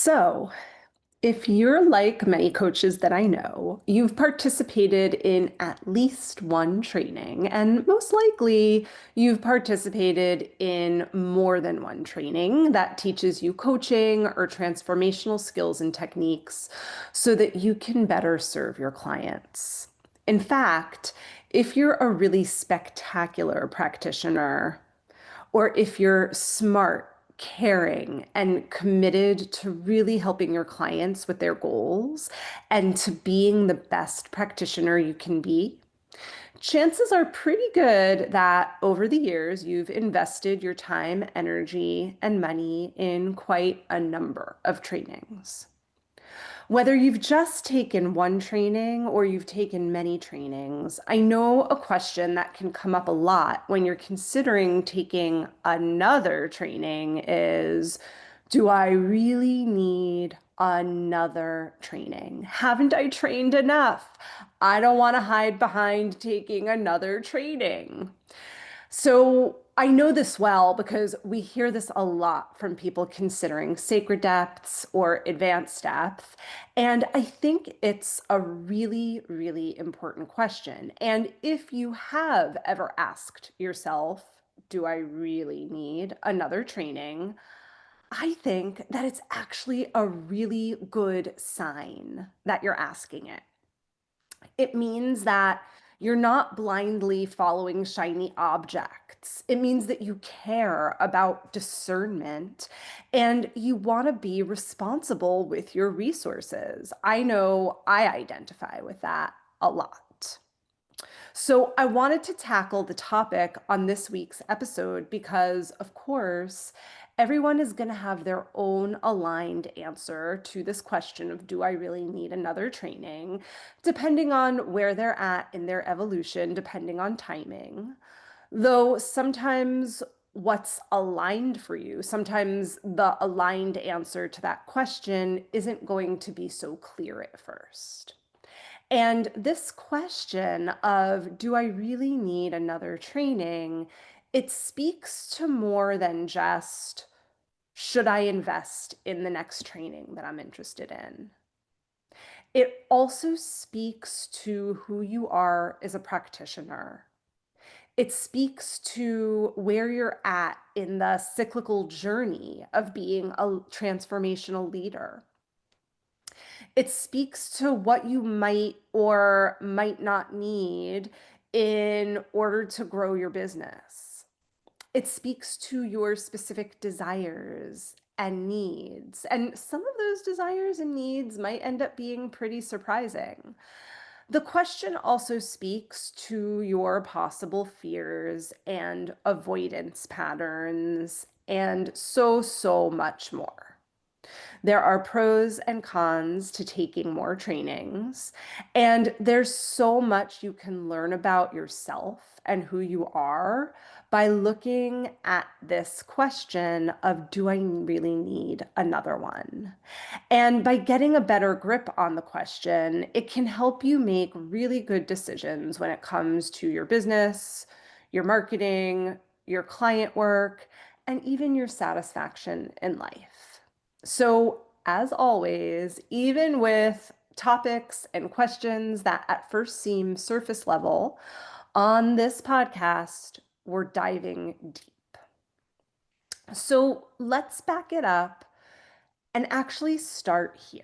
So, if you're like many coaches that I know, you've participated in at least one training, and most likely you've participated in more than one training that teaches you coaching or transformational skills and techniques so that you can better serve your clients. In fact, if you're a really spectacular practitioner, or if you're smart, caring, and committed to really helping your clients with their goals and to being the best practitioner you can be, chances are pretty good that over the years you've invested your time, energy, and money in quite a number of trainings. Whether you've just taken one training or you've taken many trainings, I know a question that can come up a lot when you're considering taking another training is, do I really need another training? Haven't I trained enough? I don't want to hide behind taking another training. So I know this well because we hear this a lot from people considering sacred depths or advanced depth. And I think it's a really, really important question. And if you have ever asked yourself, do I really need another training? I think that it's actually a really good sign that you're asking it. It means that you're not blindly following shiny objects. It means that you care about discernment and you want to be responsible with your resources. I know I identify with that a lot. So I wanted to tackle the topic on this week's episode because, of course, everyone is going to have their own aligned answer to this question of do I really need another training, depending on where they're at in their evolution, depending on timing. Though sometimes what's aligned for you, sometimes the aligned answer to that question isn't going to be so clear at first. And this question of, do I really need another training? It speaks to more than just, should I invest in the next training that I'm interested in? It also speaks to who you are as a practitioner. It speaks to where you're at in the cyclical journey of being a transformational leader. It speaks to what you might or might not need in order to grow your business. It speaks to your specific desires and needs. And some of those desires and needs might end up being pretty surprising. The question also speaks to your possible fears and avoidance patterns and so much more. There are pros and cons to taking more trainings, and there's so much you can learn about yourself and who you are by looking at this question of, do I really need another one? And by getting a better grip on the question, it can help you make really good decisions when it comes to your business, your marketing, your client work, and even your satisfaction in life. So, as always, even with topics and questions that at first seem surface level, on this podcast, we're diving deep. So, let's back it up and actually start here.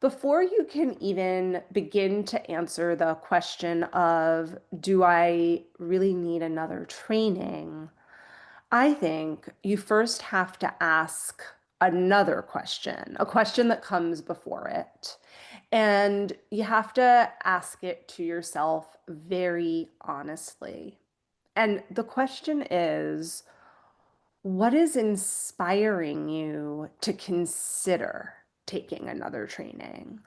Before you can even begin to answer the question of, do I really need another training? I think you first have to ask another question, a question that comes before it. And you have to ask it to yourself very honestly. And the question is, what is inspiring you to consider taking another training?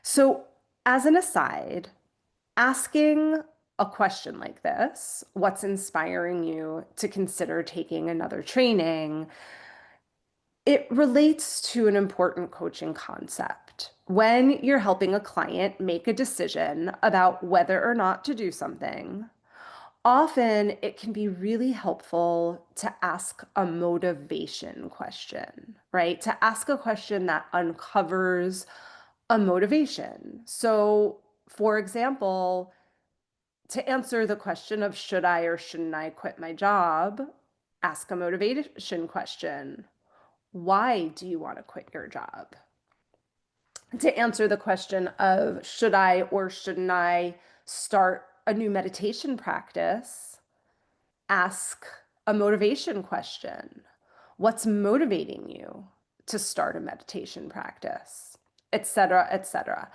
So, as an aside, asking a question like this, what's inspiring you to consider taking another training, it relates to an important coaching concept. When you're helping a client make a decision about whether or not to do something, Often it can be really helpful to ask a motivation question, right? To ask a question that uncovers a motivation. So, for example, to answer the question of should I or shouldn't I quit my job, ask a motivation question. Why do you want to quit your job? To answer the question of should I or shouldn't I start a new meditation practice, ask a motivation question. What's motivating you to start a meditation practice, etc., etc.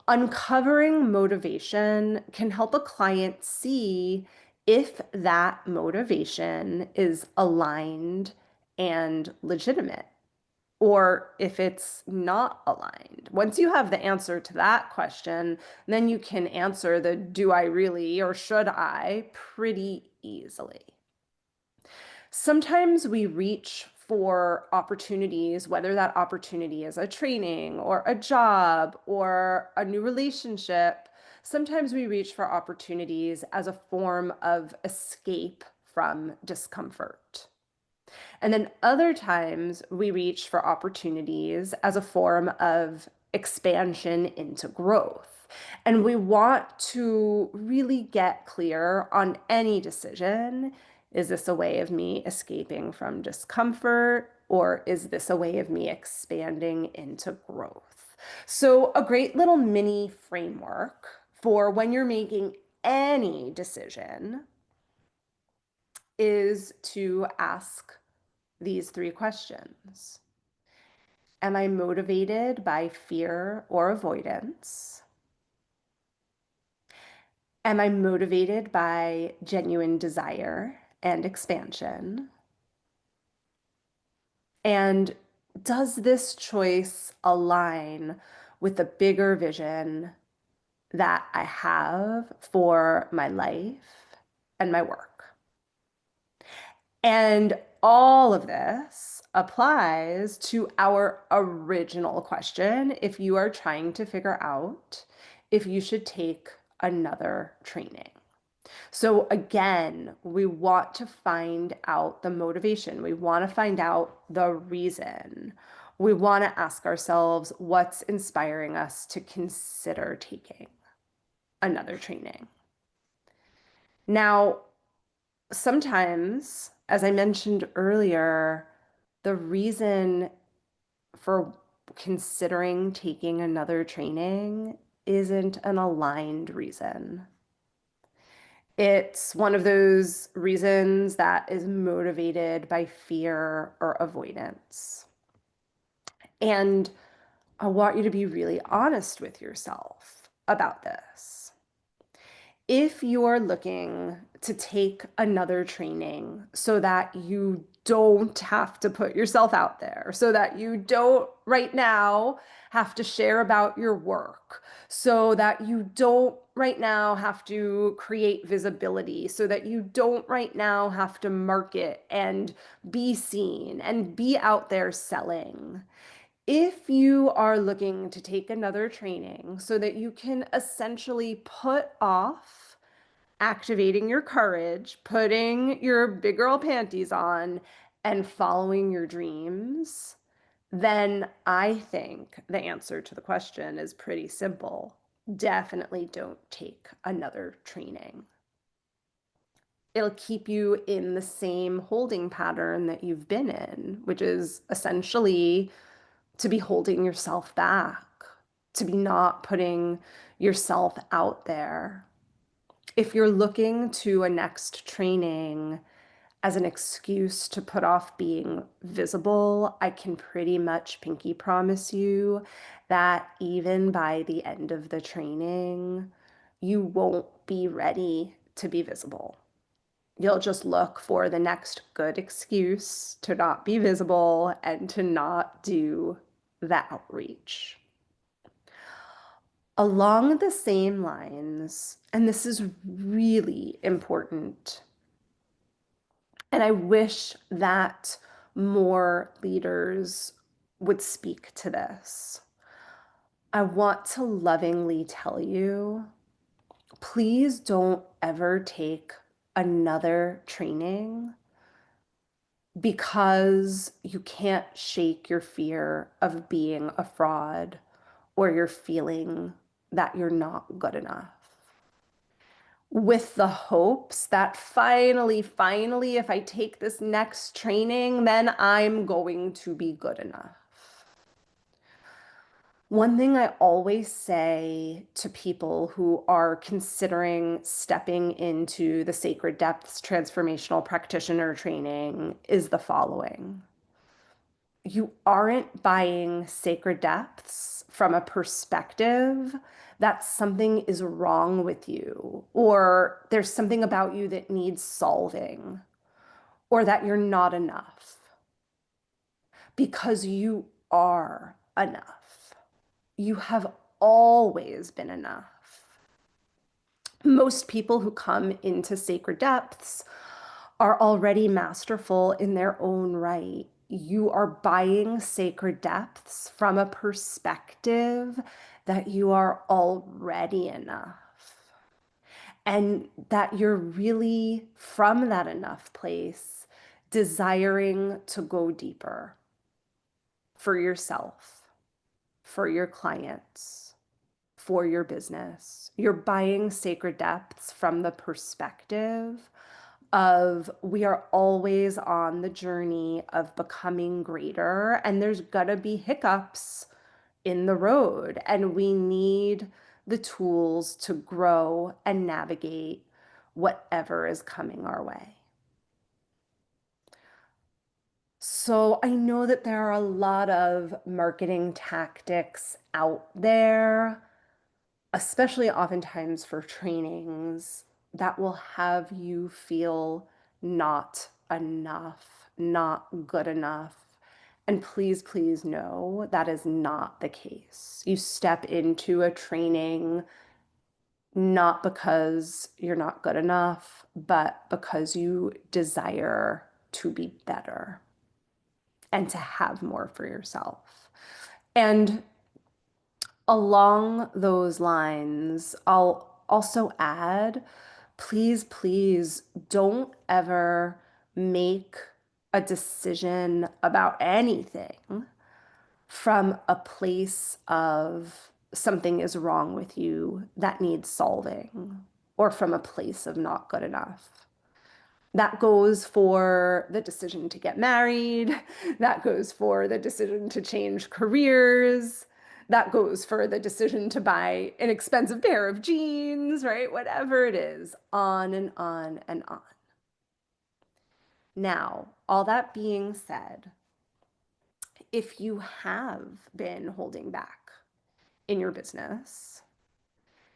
Uncovering motivation can help a client see if that motivation is aligned and legitimate, or if it's not aligned. Once you have the answer to that question, then you can answer the do I really or should I pretty easily. Sometimes we reach for opportunities, whether that opportunity is a training or a job or a new relationship. Sometimes we reach for opportunities as a form of escape from discomfort. And then other times we reach for opportunities as a form of expansion into growth. And we want to really get clear on any decision. Is this a way of me escaping from discomfort, or is this a way of me expanding into growth? So, a great little mini framework for when you're making any decision is to ask these three questions. Am I motivated by fear or avoidance? Am I motivated by genuine desire and expansion? And does this choice align with the bigger vision that I have for my life and my work? And all of this applies to our original question if you are trying to figure out if you should take another training. So again, we want to find out the motivation. We want to find out the reason. We want to ask ourselves what's inspiring us to consider taking another training. Now, sometimes, as I mentioned earlier, the reason for considering taking another training isn't an aligned reason. It's one of those reasons that is motivated by fear or avoidance. And I want you to be really honest with yourself about this. If you're looking to take another training so that you don't have to put yourself out there, so that you don't right now have to share about your work, so that you don't right now have to create visibility, so that you don't right now have to market and be seen and be out there selling. If you are looking to take another training so that you can essentially put off activating your courage, putting your big girl panties on, and following your dreams, then I think the answer to the question is pretty simple. Definitely don't take another training. It'll keep you in the same holding pattern that you've been in, which is essentially to be holding yourself back, to be not putting yourself out there. If you're looking to a next training as an excuse to put off being visible, I can pretty much pinky promise you that even by the end of the training, you won't be ready to be visible. You'll just look for the next good excuse to not be visible and to not do the outreach. Along the same lines, and this is really important, and I wish that more leaders would speak to this. I want to lovingly tell you, please don't ever take another training because you can't shake your fear of being a fraud or you're feeling that you're not good enough. With the hopes that finally, if I take this next training, then I'm going to be good enough. One thing I always say to people who are considering stepping into the Sacred Depths transformational practitioner training is the following. You aren't buying Sacred Depths from a perspective that something is wrong with you, or there's something about you that needs solving, or that you're not enough, because you are enough. You have always been enough. Most people who come into Sacred Depths are already masterful in their own right. You are buying Sacred Depths from a perspective that you are already enough and that you're really from that enough place desiring to go deeper for yourself, for your clients, for your business. You're buying Sacred Depths from the perspective of we are always on the journey of becoming greater, and there's gonna be hiccups in the road, and we need the tools to grow and navigate whatever is coming our way. So I know that there are a lot of marketing tactics out there, especially oftentimes for trainings, that will have you feel not enough, not good enough. And please, please know that is not the case. You step into a training not because you're not good enough, but because you desire to be better and to have more for yourself. And along those lines, I'll also add, please, please don't ever make a decision about anything from a place of something is wrong with you that needs solving, or from a place of not good enough. That goes for the decision to get married. That goes for the decision to change careers. That goes for the decision to buy an expensive pair of jeans, right? Whatever it is, on and on and on. Now, all that being said, if you have been holding back in your business,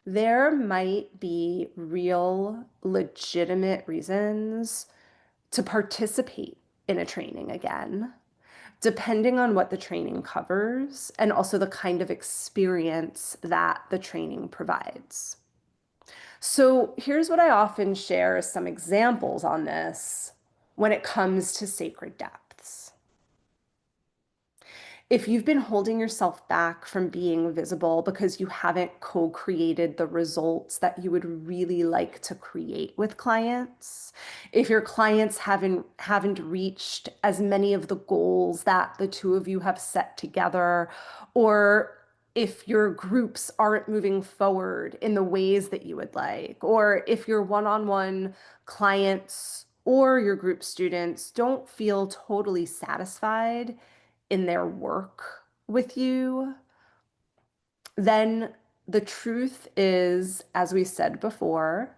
there might be real, legitimate reasons to participate in a training again, depending on what the training covers and also the kind of experience that the training provides. So here's what I often share as some examples on this when it comes to sacred depths. If you've been holding yourself back from being visible because you haven't co-created the results that you would really like to create with clients, if your clients haven't reached as many of the goals that the two of you have set together, or if your groups aren't moving forward in the ways that you would like, or if your one-on-one clients or your group students don't feel totally satisfied in their work with you, then the truth is, as we said before,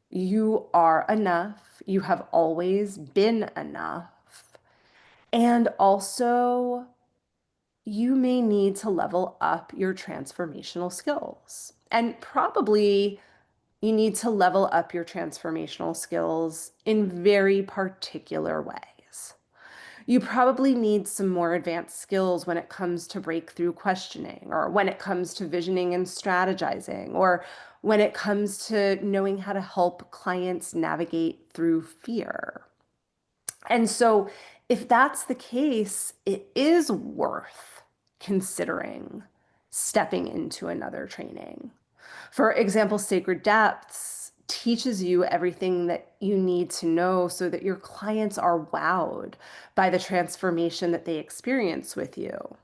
you are enough. You have always been enough. And also, you may need to level up your transformational skills. And probably you need to level up your transformational skills in very particular ways. You probably need some more advanced skills when it comes to breakthrough questioning, or when it comes to visioning and strategizing, or when it comes to knowing how to help clients navigate through fear. And so, if that's the case, it is worth considering stepping into another training. For example, Sacred Depths teaches you everything that you need to know so that your clients are wowed by the transformation that they experience with you.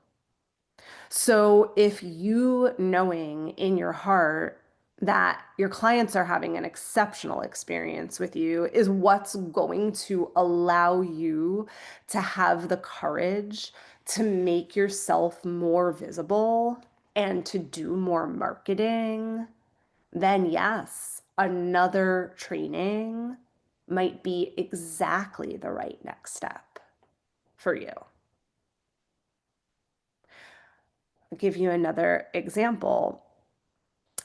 So if you knowing in your heart that your clients are having an exceptional experience with you is what's going to allow you to have the courage to make yourself more visible and to do more marketing, then yes, another training might be exactly the right next step for you. I'll give you another example.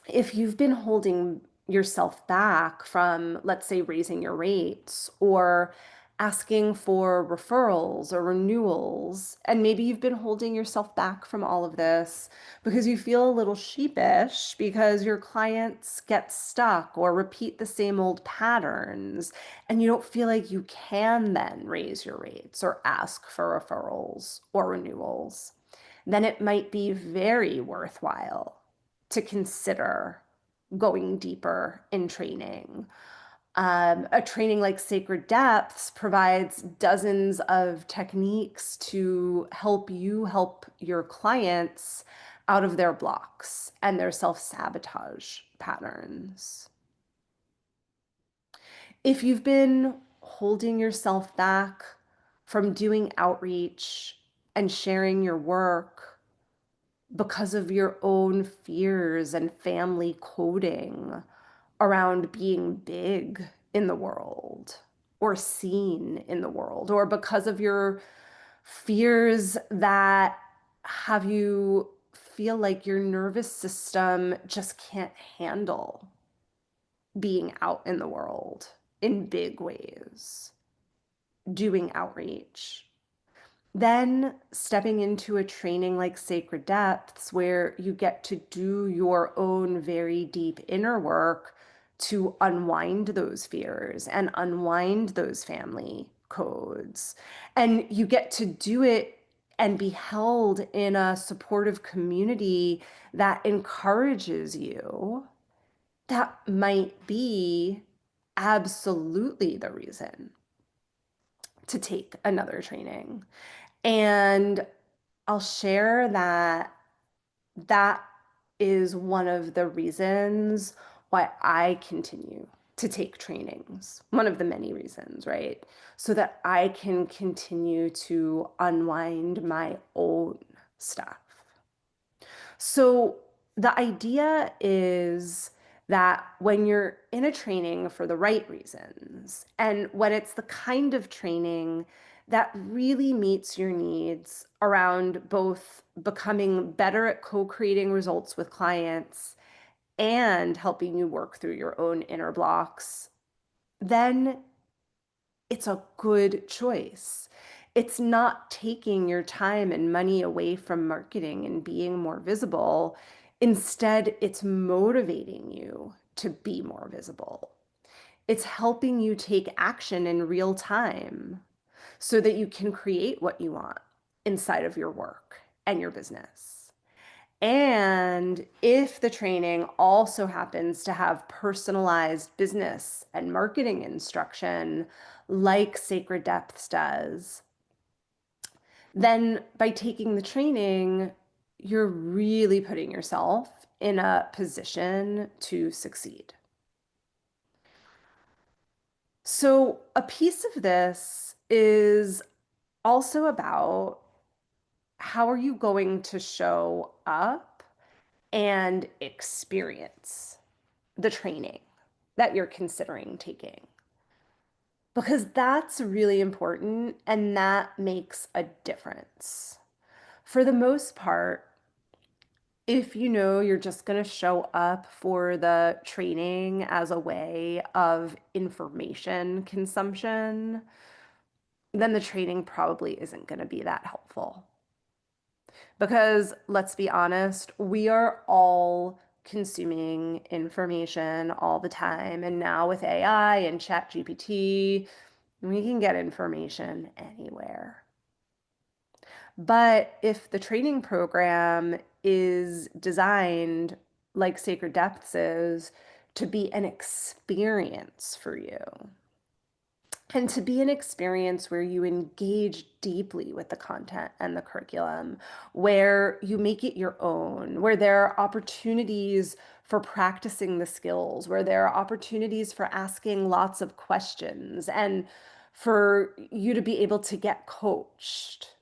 If you've been holding yourself back from, let's say, raising your rates or asking for referrals or renewals, and maybe you've been holding yourself back from all of this because you feel a little sheepish because your clients get stuck or repeat the same old patterns, and you don't feel like you can then raise your rates or ask for referrals or renewals, then it might be very worthwhile to consider going deeper in training. A training like Sacred Depths provides dozens of techniques to help you help your clients out of their blocks and their self-sabotage patterns. If you've been holding yourself back from doing outreach and sharing your work because of your own fears and family coding around being big in the world or seen in the world, or because of your fears that have you feel like your nervous system just can't handle being out in the world in big ways, doing outreach. Then stepping into a training like Sacred Depths, where you get to do your own very deep inner work to unwind those fears and unwind those family codes. And you get to do it and be held in a supportive community that encourages you. That might be absolutely the reason to take another training. And I'll share that that is one of the reasons why I continue to take trainings. One of the many reasons, right? So that I can continue to unwind my own stuff. So the idea is that when you're in a training for the right reasons, and when it's the kind of training that really meets your needs around both becoming better at co-creating results with clients and helping you work through your own inner blocks, then it's a good choice. It's not taking your time and money away from marketing and being more visible. Instead, it's motivating you to be more visible. It's helping you take action in real time so that you can create what you want inside of your work and your business. And if the training also happens to have personalized business and marketing instruction, like Sacred Depths does, then by taking the training, you're really putting yourself in a position to succeed. So, a piece of this is also about how are you going to show up and experience the training that you're considering taking. Because that's really important and that makes a difference. For the most part, if you know you're just going to show up for the training as a way of information consumption, then the training probably isn't going to be that helpful. Because let's be honest, we are all consuming information all the time. And now with AI and ChatGPT, we can get information anywhere. But if the training program is designed like Sacred Depths is to be an experience for you. And to be an experience where you engage deeply with the content and the curriculum, where you make it your own, where there are opportunities for practicing the skills, where there are opportunities for asking lots of questions, and for you to be able to get coached.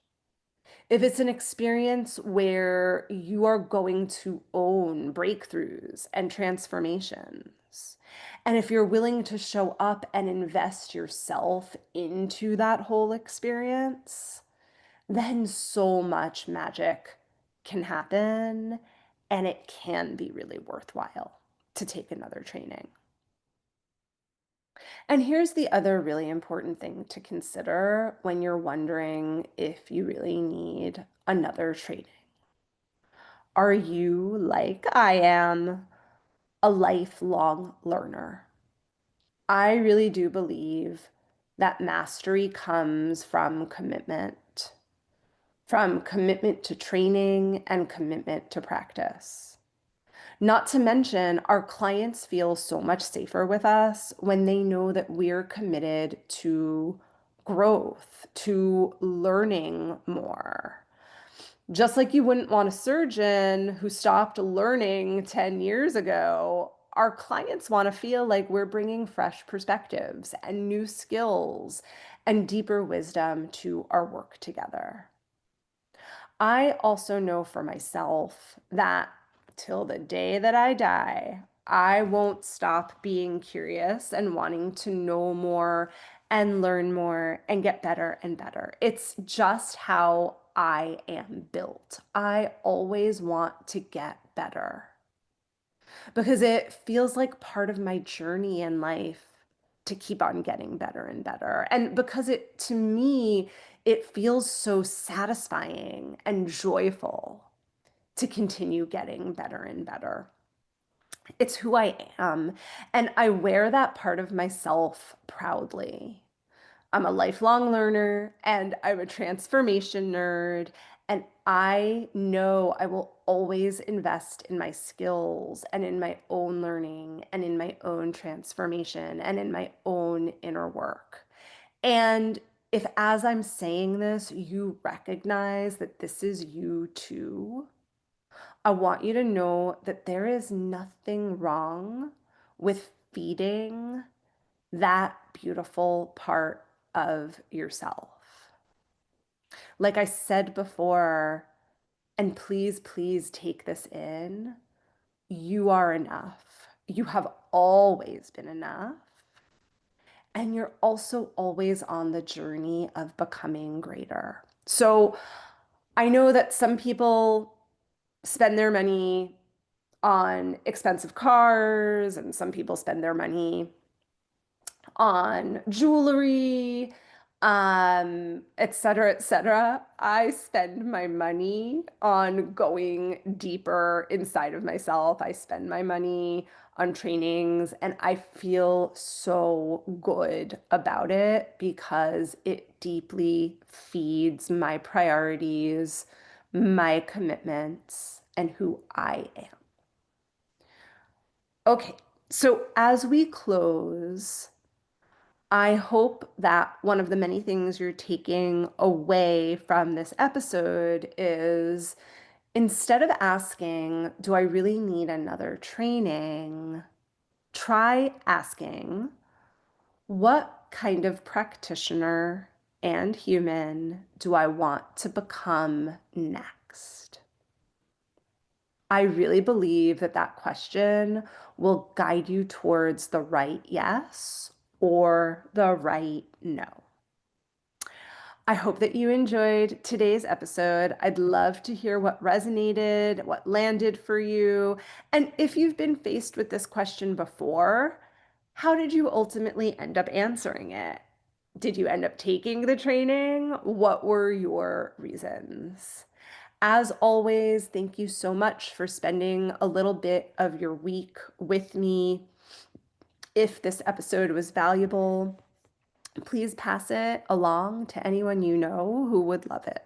If it's an experience where you are going to own breakthroughs and transformations, and if you're willing to show up and invest yourself into that whole experience, then so much magic can happen and it can be really worthwhile to take another training. And here's the other really important thing to consider when you're wondering if you really need another training. Are you, like I am, a lifelong learner? I really do believe that mastery comes from commitment to training and commitment to practice. Not to mention, our clients feel so much safer with us when they know that we're committed to growth, to learning more. Just like you wouldn't want a surgeon who stopped learning 10 years ago, our clients want to feel like we're bringing fresh perspectives and new skills and deeper wisdom to our work together. I also know for myself that till the day that I die, I won't stop being curious and wanting to know more and learn more and get better and better. It's just how I am built. I always want to get better because it feels like part of my journey in life to keep on getting better and better. And because to me, it feels so satisfying and joyful to continue getting better and better. It's who I am. And I wear that part of myself proudly. I'm a lifelong learner and I'm a transformation nerd. And I know I will always invest in my skills and in my own learning and in my own transformation and in my own inner work. And if, as I'm saying this, you recognize that this is you too, I want you to know that there is nothing wrong with feeding that beautiful part of yourself. Like I said before, and please, please take this in, you are enough. You have always been enough. And you're also always on the journey of becoming greater. So I know that some people spend their money on expensive cars, and some people spend their money on jewelry, et cetera, et cetera. I spend my money on going deeper inside of myself. I spend my money on trainings, and I feel so good about it because it deeply feeds my priorities, my commitments, and who I am. Okay, so as we close, I hope that one of the many things you're taking away from this episode is instead of asking, do I really need another training? Try asking, what kind of practitioner and human do I want to become next? I really believe that that question will guide you towards the right yes or the right no. I hope that you enjoyed today's episode. I'd love to hear what resonated, what landed for you. And if you've been faced with this question before, how did you ultimately end up answering it? Did you end up taking the training? What were your reasons? As always, thank you so much for spending a little bit of your week with me. If this episode was valuable, please pass it along to anyone you know who would love it.